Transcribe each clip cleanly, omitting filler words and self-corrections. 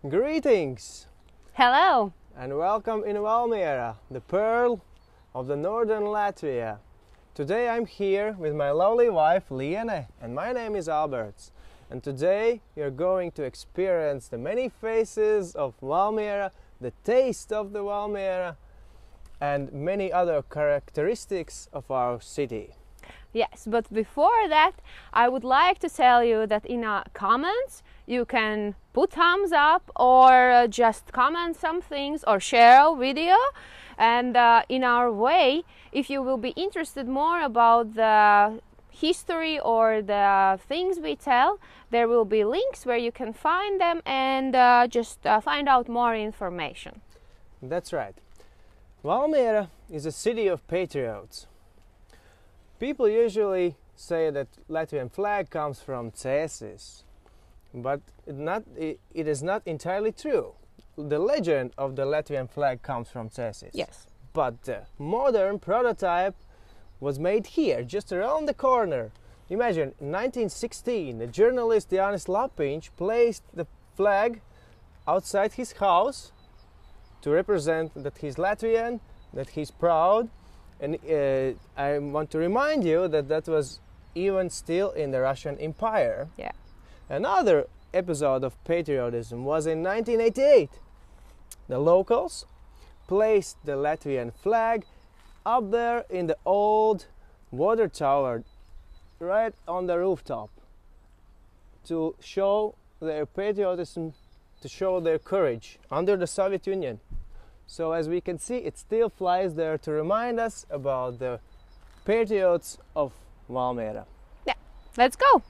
Greetings Hello! and welcome in Valmiera, the pearl of the northern Latvia. Today I'm here with my lovely wife Liene and my name is Alberts. And today you're going to experience the many faces of Valmiera, the taste of the Valmiera and many other characteristics of our city. Yes, but before that, I would like to tell you that in our comments you can put thumbs up or just comment some things or share a video. And in our way, if you will be interested more about the history or the things we tell, there will be links where you can find them and just find out more information. That's right. Valmiera is a city of patriots. People usually say that Latvian flag comes from Cēsis, but it is not entirely true. The legend of the Latvian flag comes from Cēsis. Yes. But the modern prototype was made here, just around the corner. Imagine, in 1916, the journalist Jānis Lapiņš placed the flag outside his house to represent that he's Latvian, that he's proud. And I want to remind you that that was even still in the Russian Empire. Yeah. Another episode of patriotism was in 1988. The locals placed the Latvian flag up there in the old water tower, right on the rooftop, to show their patriotism, to show their courage under the Soviet Union. So as we can see, it still flies there to remind us about the patriots of Valmiera. Yeah, let's go.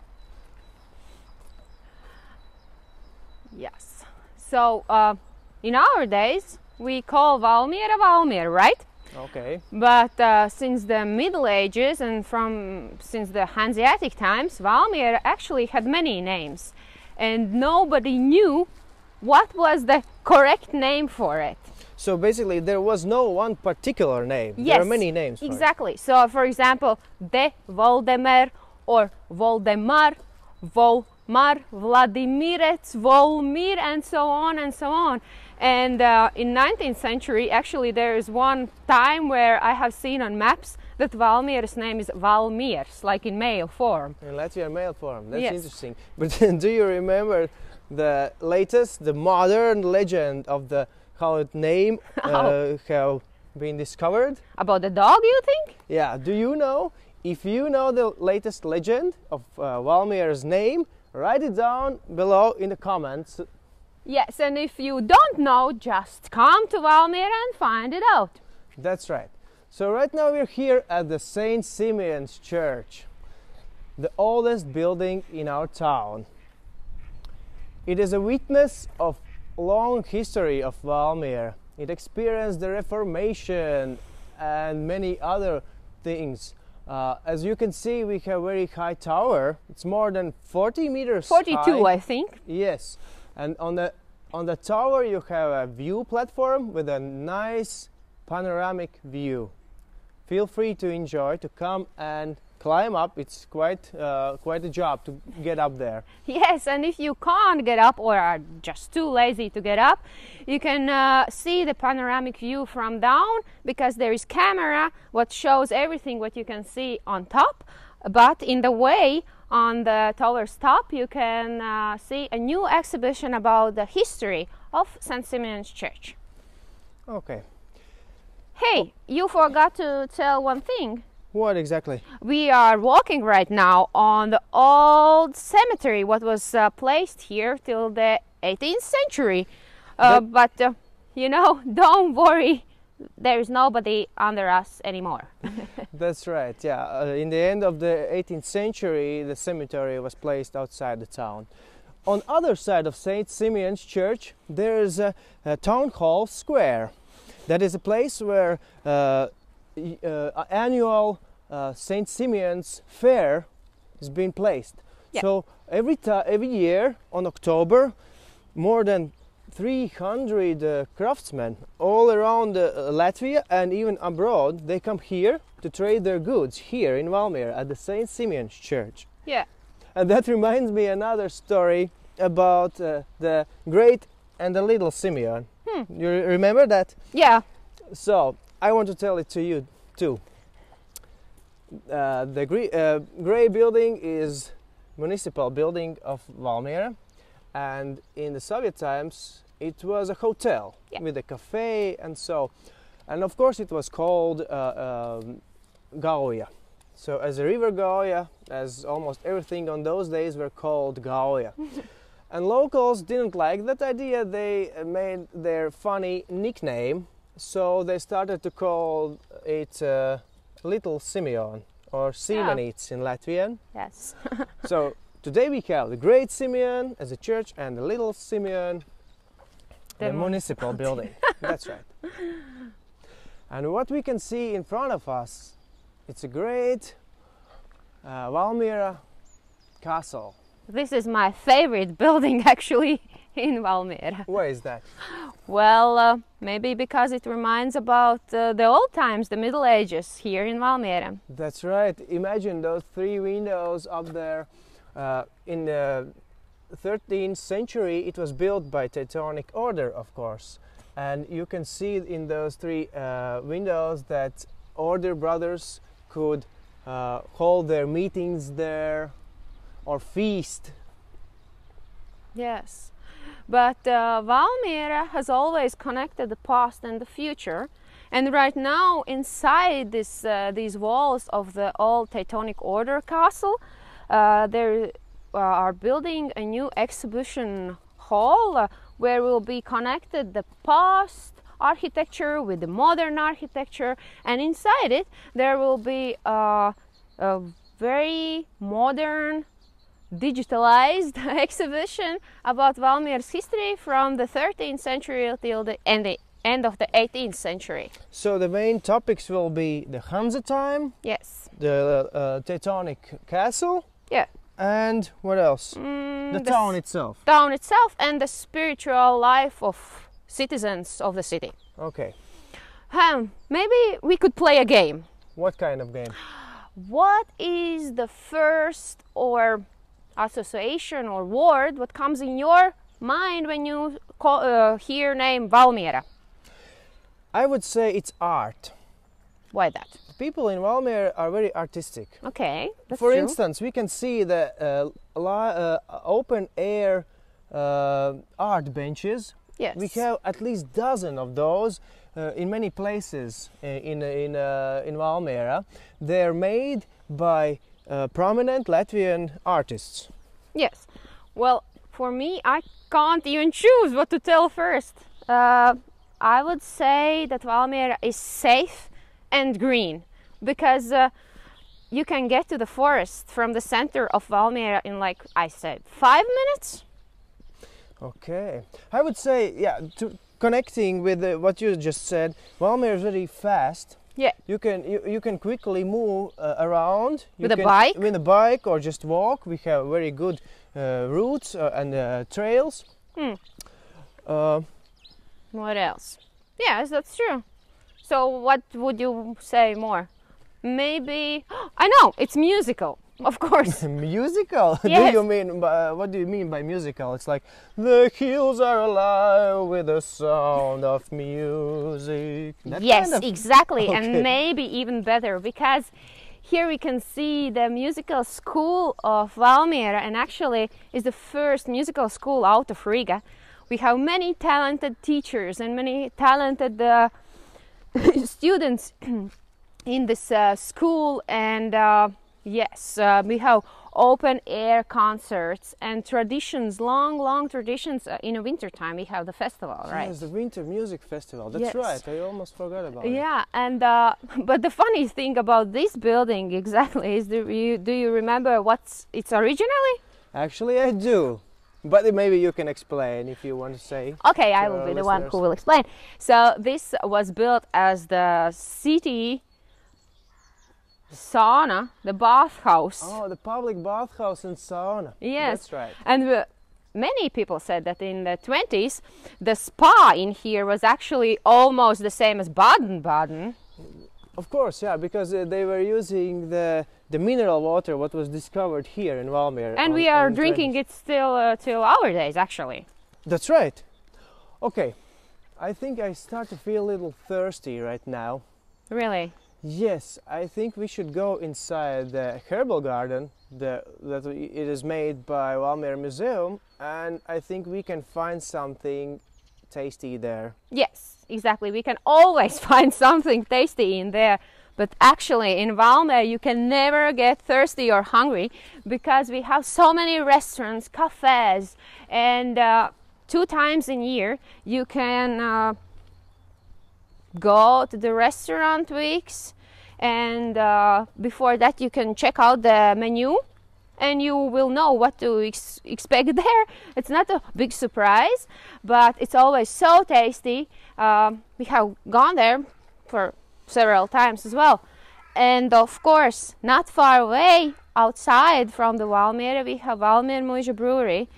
Yes. So in our days, we call Valmiera Valmiera, right? Okay. But since the Middle Ages and since the Hanseatic times, Valmiera actually had many names, and nobody knew what was the correct name for it. So basically, there was no one particular name. Yes, there are many names. Exactly. So, for example, De Voldemar or Voldemar, Volmar, Vladimirets, Volmir, and so on and so on. And in 19th century, actually, there is one time where I have seen on maps that Valmiera's name is Valmiers, like in male form. In Latvian male form. That's yes. Interesting. But do you remember the latest, the modern legend of the how its name have been discovered? About the dog, you think? Yeah, do you know? If you know the latest legend of Valmiera's name, write it down below in the comments. Yes, and if you don't know, just come to Valmiera and find it out. That's right. So right now we're here at the St. Simeon's Church, the oldest building in our town. It is a witness of long history of Valmiera. It experienced the Reformation and many other things. As you can see, we have a very high tower. It's more than 40 meters 42, high. I think. Yes, and on the tower you have a view platform with a nice panoramic view. Feel free to enjoy, to come and climb up. It's quite a job to get up there. Yes, and if you can't get up or are just too lazy to get up, you can see the panoramic view from down, because there is camera what shows everything what you can see on top. But in the way on the tower's top, you can see a new exhibition about the history of St. Simeon's Church. Okay. Hey, you forgot to tell one thing. What exactly? We are walking right now on the old cemetery what was placed here till the 18th century. But you know, don't worry, there is nobody under us anymore. That's right, yeah. In the end of the 18th century, the cemetery was placed outside the town. On other side of St. Simeon's Church, there is a town hall square. That is a place where annual St. Simeon's fair is being placed. Yeah. So every year on October, more than 300 craftsmen all around Latvia and even abroad, they come here to trade their goods here in Valmiera at the St. Simeon's Church. Yeah. And that reminds me another story about the great and the little Simeon. You remember that? Yeah. So I want to tell it to you too. The gray building is municipal building of Valmiera, and in the Soviet times it was a hotel with a cafe and so, and of course it was called Gauja. So as a river Gauja, as almost everything on those days were called Gauja. And locals didn't like that idea. They made their funny nickname, so they started to call it Little Simeon, or Simonits in Latvian. Yes. So today we have the Great Simeon as a church and the Little Simeon, the municipal building. That's right. And what we can see in front of us, it's a great Valmiera Castle. This is my favorite building actually in Valmiera. Why is that? Well, maybe because it reminds about the old times, the Middle Ages here in Valmiera. That's right. Imagine those 3 windows up there. In the 13th century, it was built by Teutonic Order, of course. And you can see in those 3 windows that Order brothers could hold their meetings there or feast. Yes. But Valmiera has always connected the past and the future. And right now, inside these walls of the old Teutonic Order castle, they are building a new exhibition hall where will be connected the past architecture with the modern architecture. And inside it, there will be a very modern digitalized exhibition about Valmiera's history from the 13th century till the end of the 18th century. So the main topics will be the Hansa time, Yes. the Teutonic Castle, Yeah. and what else? The town itself. Town itself and the spiritual life of citizens of the city. Okay. Maybe we could play a game. What kind of game? What is the first or association or word what comes in your mind when you hear name Valmiera? I would say it's art. Why that? People in Valmiera are very artistic. Okay, that's For true. instance, we can see the open air art benches. Yes. We have at least dozen of those in many places in Valmiera. They're made by prominent Latvian artists. Yes. Well, for me, I can't even choose what to tell first. I would say that Valmiera is safe and green because you can get to the forest from the center of Valmiera in, like I said, 5 minutes. Okay. I would say, yeah, connecting with what you just said, Valmiera is very fast. Yeah. You can quickly move around With a bike? With a bike or just walk. We have very good routes and trails. What else? Yes, that's true. So what would you say more? Maybe I know it's musical, of course. Musical? Yes. Do you mean? What do you mean by musical? It's like the hills are alive with the sound of music. That Yes, kind of- exactly, Okay. and maybe even better because here we can see the musical school of Valmiera, and actually is the first musical school out of Riga. We have many talented teachers and many talented students in this school, and yes, we have open air concerts and traditions, long traditions. In the winter time we have the festival, right? Yes, the Winter Music Festival. That's Yes. right. I almost forgot about it. Yeah, and but the funny thing about this building exactly is, do you remember what's it's originally? Actually, I do. But maybe you can explain if you want to say. Okay, I to will our be the one listeners. who will explain. So this was built as the city sauna, the bathhouse. Oh, the public bathhouse and sauna. Yes. That's right. And many people said that in the 20s, the spa in here was actually almost the same as Baden-Baden. Of course, yeah, because they were using the mineral water what was discovered here in Valmiera. And we are drinking it still till our days, actually. That's right. Okay, I think I start to feel a little thirsty right now. Really? Yes, I think we should go inside the herbal garden that it is made by Valmiera Museum, and I think we can find something tasty there. Yes, exactly. We can always find something tasty in there. But actually, in Valmiera, you can never get thirsty or hungry because we have so many restaurants, cafes, and 2 times in year you can go to the restaurant weeks, and before that you can check out the menu and you will know what to expect there. It's not a big surprise, but it's always so tasty. We have gone there for several times as well. And of course, not far away outside from the Valmiera, we have Valmiera Brewery.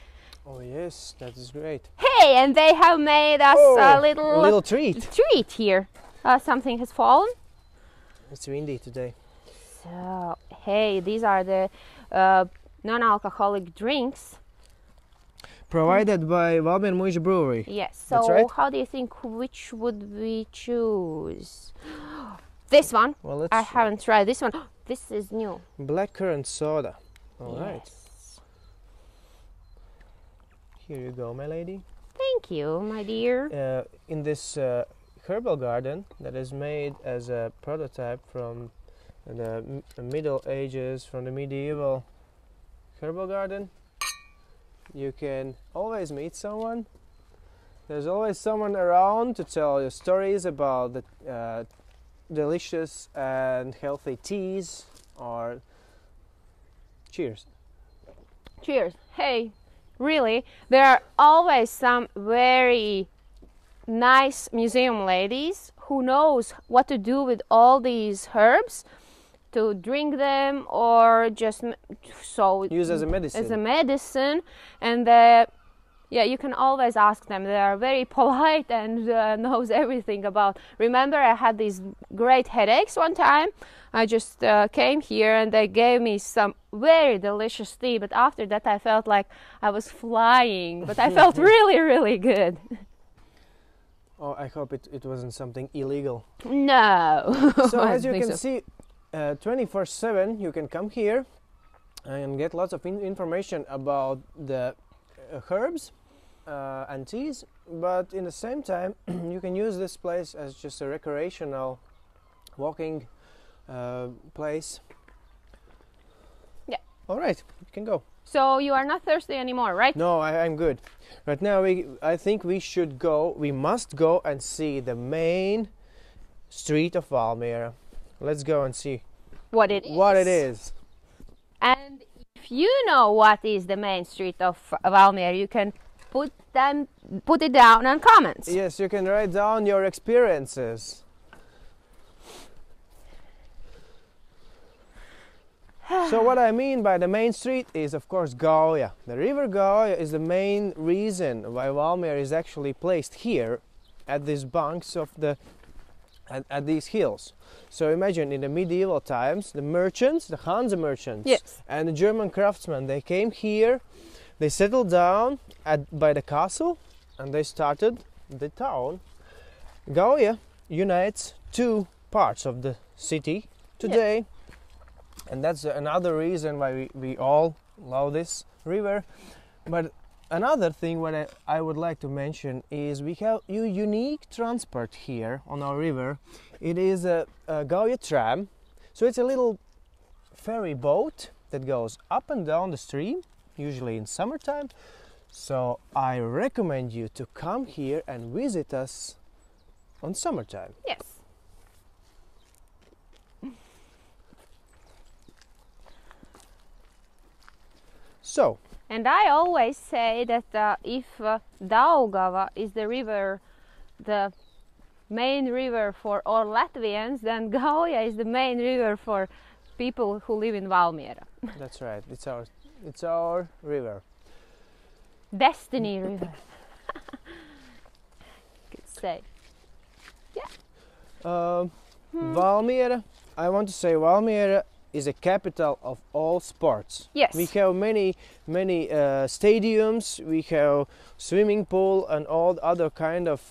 Oh yes, that is great. Hey, and they have made us a little treat here. Something has fallen. It's windy today. So, hey, these are the non-alcoholic drinks. Provided by Valmiera Brewery. Yes. So, that's right. how do you think which would we choose? This one. Well, I haven't tried this one. This is new. Blackcurrant soda. All right. Yes. Here you go, my lady. Thank you, my dear. In this herbal garden that is made as a prototype from the Middle Ages, from the medieval herbal garden, you can always meet someone. There's always someone around to tell you stories about the delicious and healthy teas. Or cheers. Cheers. Hey, really, there are always some very nice museum ladies who knows what to do with all these herbs, to drink them or just use as a medicine. As a medicine, and yeah, you can always ask them. They are very polite and knows everything about. Remember, I had these great headaches one time. I just came here and they gave me some very delicious tea. But after that, I felt like I was flying. But I felt really, really good. Oh, I hope it wasn't something illegal. No. So as you can see, 24/7 you can come here and get lots of information about the herbs and teas, but in the same time you can use this place as just a recreational walking place. Yeah. All right, you can go. So you are not thirsty anymore, right? No, I'm good. Right now I think we must go and see the main street of Valmiera. Let's go and see what it is. And if you know what is the main street of Valmiera, you can put it down in comments. Yes, you can write down your experiences. So what I mean by the main street is, of course, Gauja. The river Gauja is the main reason why Valmiera is actually placed here at these banks of at these hills. So imagine in the medieval times, the merchants, the Hanse merchants, yes, and the German craftsmen, they came here, they settled down by the castle, and they started the town. Gauja unites 2 parts of the city today. Yes. And that's another reason why we all love this river. But another thing what I would like to mention is we have a unique transport here on our river. It is a Gauja tram. So it's a little ferry boat that goes up and down the stream, usually in summertime. So I recommend you to come here and visit us on summertime. Yes. So, and I always say that if Daugava is the river, the main river for all Latvians, then Gauja is the main river for people who live in Valmiera. That's right. It's our river. Destiny river. Could say. Yeah. Valmiera. I want to say Valmiera is a capital of all sports. Yes. We have many stadiums. We have swimming pool and all other kind of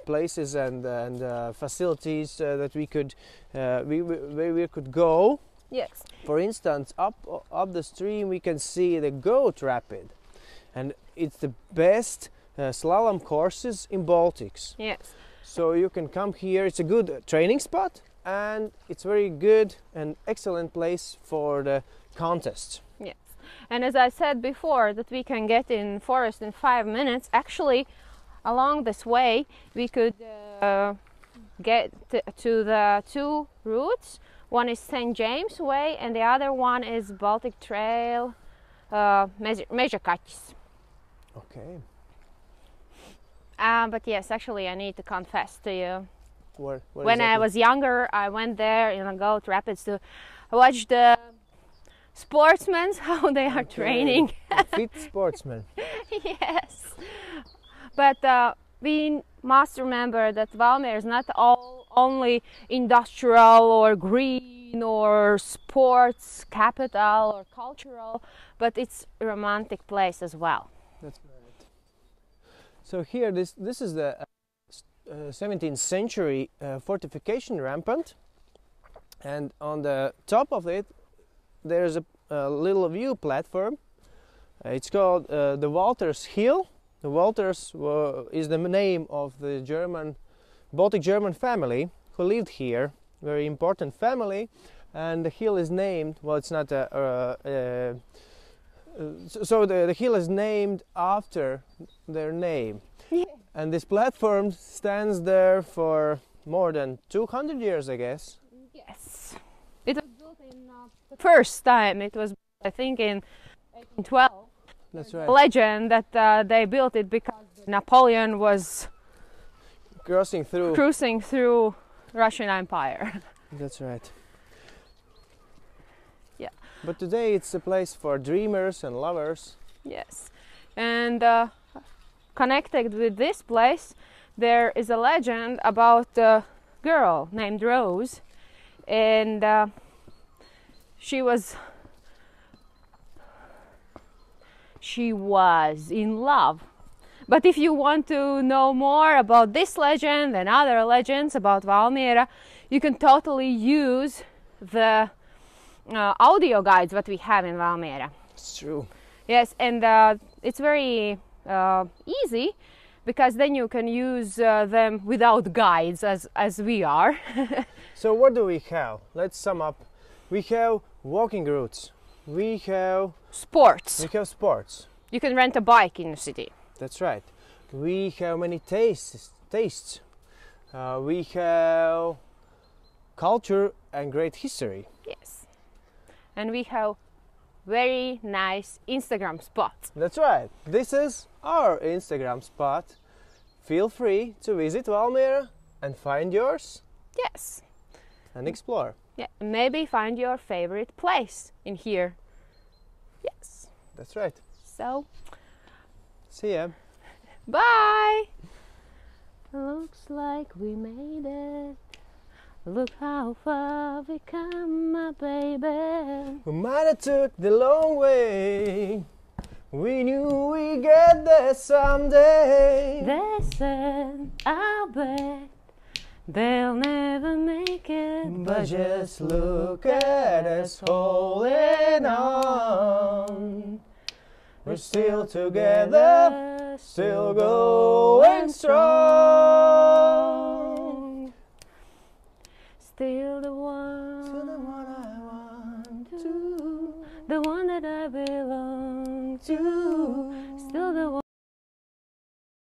places and facilities that we could where we could go. Yes. For instance, up the stream we can see the Goat Rapid, and it's the best slalom courses in Baltics. Yes. So you can come here. It's a good training spot, and it's very good and excellent place for the contest. Yes. And as I said before, that we can get in forest in 5 minutes. Actually, along this way, we could get to the two routes. One is St. James Way, and the other one is Baltic Trail, Meža Kaķis. Okay. But yes, actually, I need to confess to you. Where When I was younger, I went there in the Goat Rapids to watch the sportsmen, how they are training. Fit sportsmen. Yes. But we must remember that Valmiera is not only industrial or green or sports capital or cultural, but it's a romantic place as well. That's right. So here, this is the 17th century fortification rampart, and on the top of it there's a little view platform. It's called the Walters Hill. The Walters is the name of the Baltic German family who lived here, very important family, and the hill is named, well, it's not so the hill is named after their name. Yeah. And this platform stands there for more than 200 years, I guess. Yes. It was built in the first time. It was, I think, in 1812. That's right. Legend that they built it because Napoleon was Cruising through Russian Empire. That's right. Yeah. But today it's a place for dreamers and lovers. Yes. And connected with this place, there is a legend about a girl named Rose, and she was in love. But if you want to know more about this legend and other legends about Valmiera, you can totally use the audio guides that we have in Valmiera. It's true. Yes, and it's very easy, because then you can use them without guides as we are. So what do we have? Let's sum up. We have walking routes. We have Sports. You can rent a bike in the city. That's right. We have many tastes. We have culture and great history. Yes. And we have very nice Instagram spots. That's right. This is our Instagram spot. Feel free to visit Valmiera and find yours. Yes. And explore. Yeah. Maybe find your favorite place in here. Yes. That's right. So, see ya. bye. Looks like we made it. Look how far we come, my baby. We might have took the long way. We knew we'd get there someday. They said, I'll bet they'll never make it. But just look at us holding on. We're still together, still going strong. Still the one I want to, the one that I belong to. Still the one